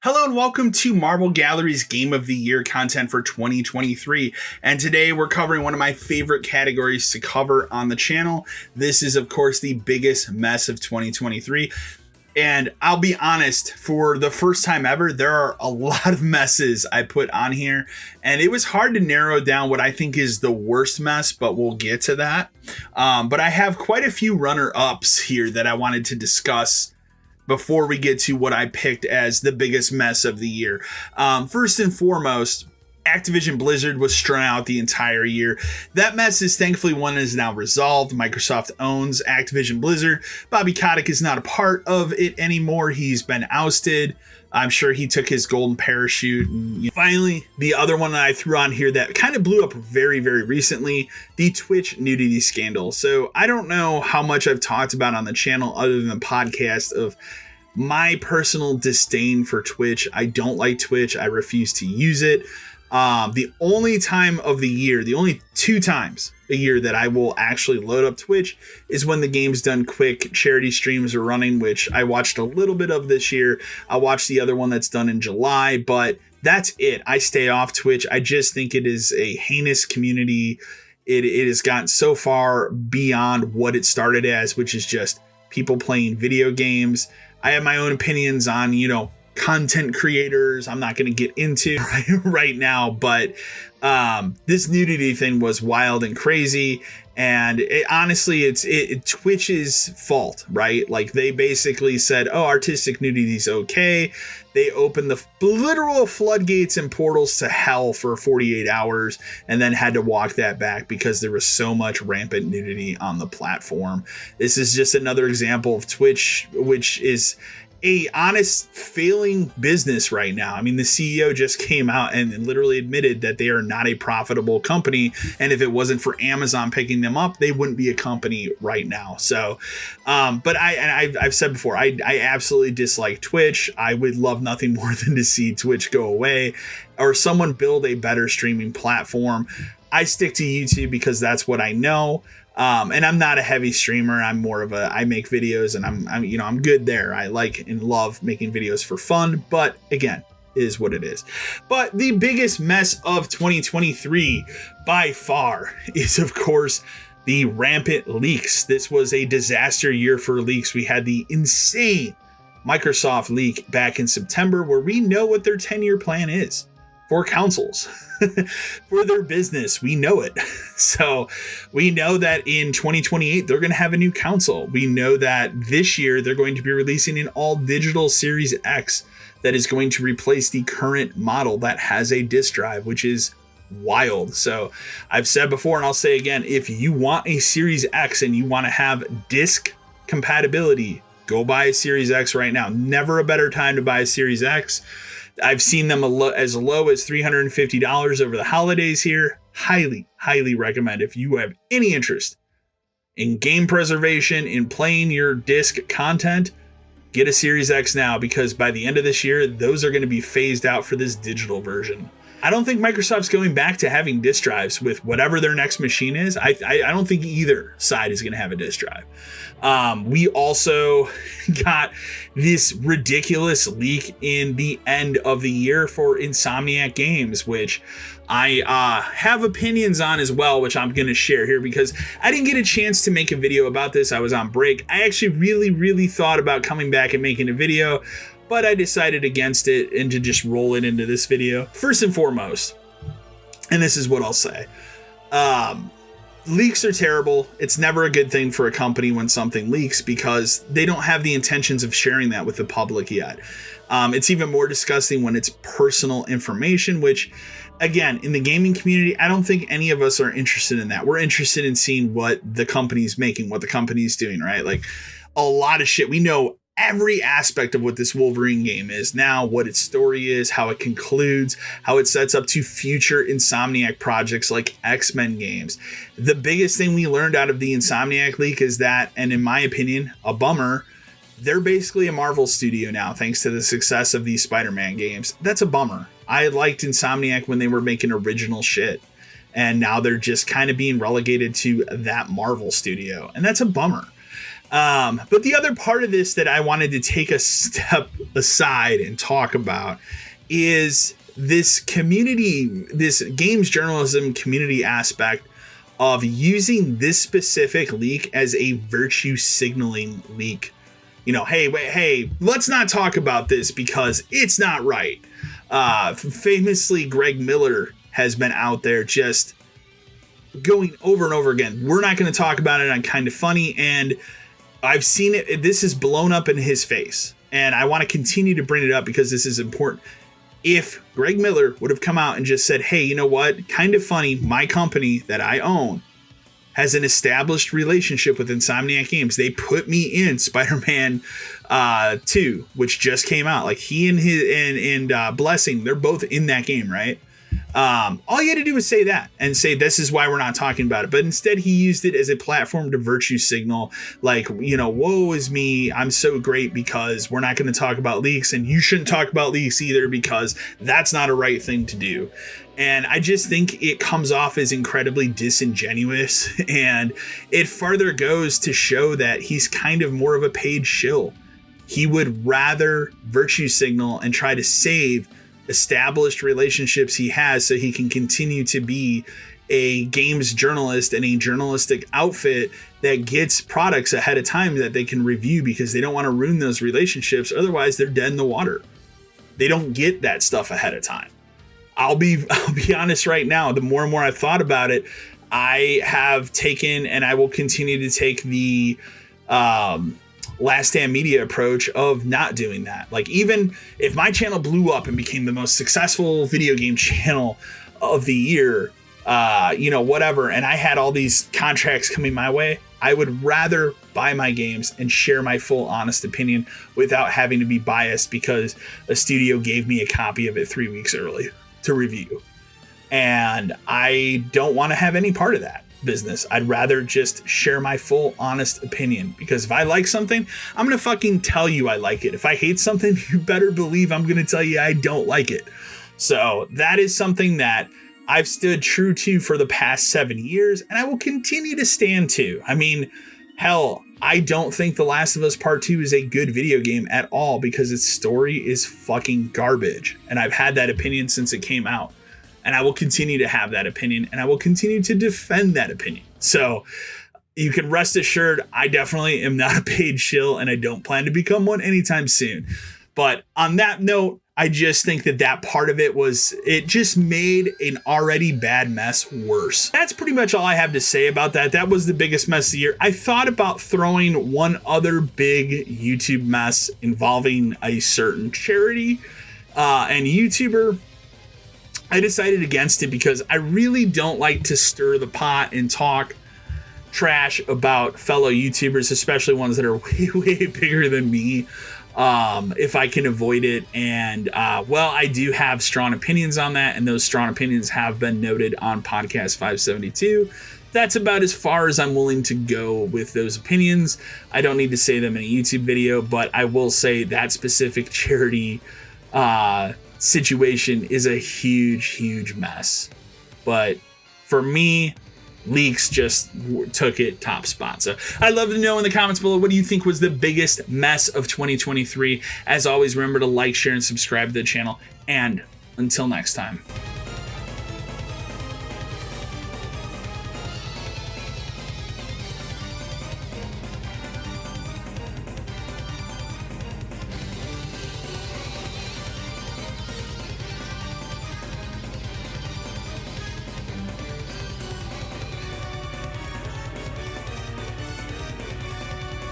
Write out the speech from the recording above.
Hello and welcome to Marble Gallery's Game of the Year content for 2023. And today we're covering one of my favorite categories to cover on the channel. This is, of course, the biggest mess of 2023. And I'll be honest, for the first time ever, there are a lot of messes I put on here. And it was hard to narrow down what I think is the worst mess, but we'll get to that. But I have quite a few runner-ups here that I wanted to discuss before we get to what I picked as the biggest mess of the year. First and foremost, Activision Blizzard was strung out the entire year. That mess is thankfully one that is now resolved. Microsoft owns Activision Blizzard. Bobby Kotick is not a part of it anymore. He's been ousted. I'm sure he took his golden parachute. And finally, the other one that I threw on here that kind of blew up very, very recently, the Twitch nudity scandal. So I don't know how much I've talked about on the channel other than the podcast of my personal disdain for Twitch. I don't like Twitch. I refuse to use it. The only time of the year, the only 2 times a year that I will actually load up Twitch is when the game's done quick. Charity streams are running, which I watched a little bit of this year. I watched the other one that's done in July, but that's it. I stay off Twitch. I just think it is a heinous community. It has gotten so far beyond what it started as, which is just people playing video games. I have my own opinions on, content creators. I'm not going to get into right now, but this nudity thing was wild and crazy. And honestly, it's Twitch's fault, right? Like they basically said, oh, artistic nudity is okay. They opened the literal floodgates and portals to hell for 48 hours and then had to walk that back because there was so much rampant nudity on the platform. This is just another example of Twitch, which is a honest failing business right now. I mean, the CEO just came out and literally admitted that they are not a profitable company. And if it wasn't for Amazon picking them up, they wouldn't be a company right now. So, but I've said before, I absolutely dislike Twitch. I would love nothing more than to see Twitch go away or someone build a better streaming platform. I stick to YouTube because that's what I know. And I'm not a heavy streamer. I'm more of I make videos and I'm good there. I like and love making videos for fun, but again, it is what it is. But the biggest mess of 2023 by far is, of course, the rampant leaks. This was a disaster year for leaks. We had the insane Microsoft leak back in September where we know what their 10-year plan is for consoles. For their business. We know it. So we know that in 2028, they're going to have a new console. We know that this year they're going to be releasing an all digital Series X that is going to replace the current model that has a disk drive, which is wild. So I've said before, and I'll say again, if you want a Series X and you want to have disk compatibility, go buy a Series X right now. Never a better time to buy a Series X. I've seen them as low as $350 over the holidays here. Highly, highly recommend if you have any interest in game preservation, in playing your disc content, get a Series X now because by the end of this year, those are going to be phased out for this digital version. I don't think Microsoft's going back to having disk drives with whatever their next machine is. I don't think either side is going to have a disk drive. We also got this ridiculous leak in the end of the year for Insomniac Games, which I have opinions on as well, which I'm going to share here because I didn't get a chance to make a video about this. I was on break. I actually really, really thought about coming back and making a video, but I decided against it and to just roll it into this video. First and foremost, and this is what I'll say, leaks are terrible. It's never a good thing for a company when something leaks because they don't have the intentions of sharing that with the public yet. It's even more disgusting when it's personal information, which, again, in the gaming community, I don't think any of us are interested in that. We're interested in seeing what the company's making, what the company's doing, right? Like a lot of shit. We know every aspect of what this Wolverine game is now, what its story is, how it concludes, how it sets up to future Insomniac projects like X-Men games. The biggest thing we learned out of the Insomniac leak is that, and in my opinion, a bummer, they're basically a Marvel studio now, thanks to the success of these Spider-Man games. That's a bummer. I liked Insomniac when they were making original shit, and now they're just kind of being relegated to that Marvel studio, and that's a bummer. But the other part of this that I wanted to take a step aside and talk about is this community, this games journalism community aspect of using this specific leak as a virtue signaling leak. You know, hey, let's not talk about this because it's not right. Famously, Greg Miller has been out there just going over and over again. We're not going to talk about it on Kinda Funny, and I've seen it. This is blown up in his face, and I want to continue to bring it up because this is important. If Greg Miller would have come out and just said, hey, you know what? Kinda Funny, my company that I own, has an established relationship with Insomniac Games. They put me in Spider-Man 2, which just came out. Like he and his and Blessing, they're both in that game, right? All you had to do was say that and say, this is why we're not talking about it. But instead he used it as a platform to virtue signal, like, you know, woe is me, I'm so great because we're not going to talk about leaks, and you shouldn't talk about leaks either because that's not a right thing to do. And I just think it comes off as incredibly disingenuous, and it further goes to show that he's kind of more of a paid shill. He would rather virtue signal and try to save established relationships he has so he can continue to be a games journalist and a journalistic outfit that gets products ahead of time that they can review because they don't want to ruin those relationships. Otherwise, they're dead in the water. They don't get that stuff ahead of time. I'll be honest right now. The more and more I've thought about it, I have taken and I will continue to take the Last Stand Media approach of not doing that. Like, even if my channel blew up and became the most successful video game channel of the year, whatever, and I had all these contracts coming my way, I would rather buy my games and share my full honest opinion without having to be biased because a studio gave me a copy of it 3 weeks early to review. And I don't want to have any part of that business. I'd rather just share my full honest opinion, because if I like something, I'm gonna fucking tell you I like it. If I hate something, you better believe I'm gonna tell you I don't like it. So that is something that I've stood true to for the past 7 years, and I will continue to stand to. I mean, hell, I don't think The Last of Us Part 2 is a good video game at all because its story is fucking garbage, and I've had that opinion since it came out. And I will continue to have that opinion, and I will continue to defend that opinion. So you can rest assured, I definitely am not a paid shill, and I don't plan to become one anytime soon. But on that note, I just think that part of it just made an already bad mess worse. That's pretty much all I have to say about that. That was the biggest mess of the year. I thought about throwing one other big YouTube mess involving a certain charity and YouTuber. I decided against it because I really don't like to stir the pot and talk trash about fellow YouTubers, especially ones that are way, way bigger than me, if I can avoid it. And, I do have strong opinions on that, and those strong opinions have been noted on Podcast 572. That's about as far as I'm willing to go with those opinions. I don't need to say them in a YouTube video, but I will say that specific charity situation is a huge mess. But for me, leaks just took it top spot. So I'd love to know in the comments below, what do you think was the biggest mess of 2023? As always, remember to like, share, and subscribe to the channel. And until next time.